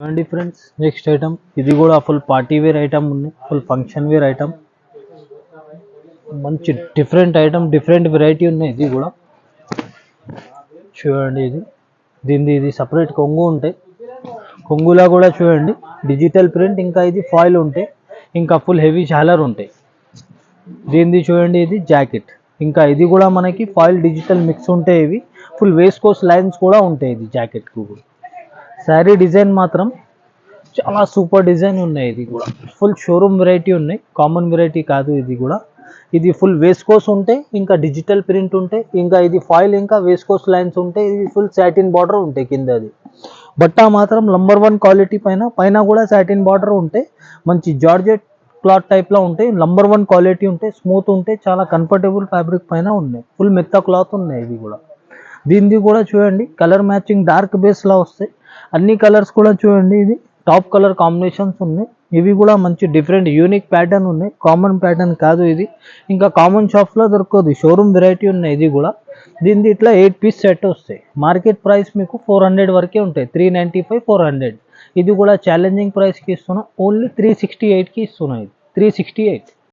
చూడండి friends, next item ఇది కూడా ఫుల్ పార్టీ వేర్ ఐటమ్ ఉంది, ఫుల్ ఫంక్షన్ వేర్ ఐటమ్. మంచి డిఫరెంట్ ఐటమ్, డిఫరెంట్ వెరైటీ ఉన్నాయి. ఇది కూడా చూడండి, ఇది సపరేట్ కొంగు ఉంటాయి. కొంగులా కూడా చూడండి డిజిటల్ ప్రింట్, ఇంకా ఇది ఫాయిల్ ఉంటాయి, ఇంకా ఫుల్ హెవీ జాలర్ ఉంటాయి. దీనిది చూడండి, ఇది జాకెట్, ఇంకా ఇది కూడా మనకి ఫాయిల్ డిజిటల్ మిక్స్ ఉంటాయి. ఇవి ఫుల్ వేస్కోస్ లైన్స్ కూడా ఉంటాయి. ఇది జాకెట్కు కూడా శారీ డిజైన్ మాత్రం చాలా సూపర్ డిజైన్ ఉన్నాయి. ఇది కూడా ఫుల్ షోరూమ్ వెరైటీ ఉన్నాయి, కామన్ వెరైటీ కాదు. ఇది ఫుల్ వేస్కోస్ ఉంటాయి, ఇంకా డిజిటల్ ప్రింట్ ఉంటాయి, ఇంకా ఇది ఫాయిల్, ఇంకా వేస్కోస్ లైన్స్ ఉంటాయి. ఇది ఫుల్ సాటిన్ బార్డర్ ఉంటాయి కింద. అది బట్ట మాత్రం నంబర్ 1 క్వాలిటీ, పైన కూడా సాటిన్ బార్డర్ ఉంటాయి. మంచి జార్జెట్ క్లాత్ టైప్లో ఉంటాయి. నంబర్ 1 క్వాలిటీ ఉంటాయి, స్మూత్ ఉంటాయి, చాలా కంఫర్టబుల్ ఫ్యాబ్రిక్ పైన ఉన్నాయి. ఫుల్ మెత్త క్లాత్ ఉన్నాయి. ఇది కూడా దీనిది కూడా చూడండి కలర్ మ్యాచింగ్ డార్క్ బేస్లా వస్తాయి. అన్ని కలర్స్ కూడా చూడండి, ఇది టాప్ కలర్ కాంబినేషన్స్ ఉన్నాయి. ఇవి కూడా మంచి డిఫరెంట్ యూనిక్ ప్యాటర్న్ ఉన్నాయి, కామన్ ప్యాటర్న్ కాదు ఇది. ఇంకా కామన్ షాప్స్లో దొరకదు, షోరూమ్ వెరైటీ ఉన్నాయి. ఇది కూడా దీనిది ఇట్లా 8 పీస్ సెట్ వస్తాయి. మార్కెట్ ప్రైస్ మీకు 400 వరకే ఉంటాయి, 395, 400. ఇది కూడా ఛాలెంజింగ్ ప్రైస్కి ఇస్తున్నా, ఓన్లీ 368కి ఇస్తున్నా. ఇది 368.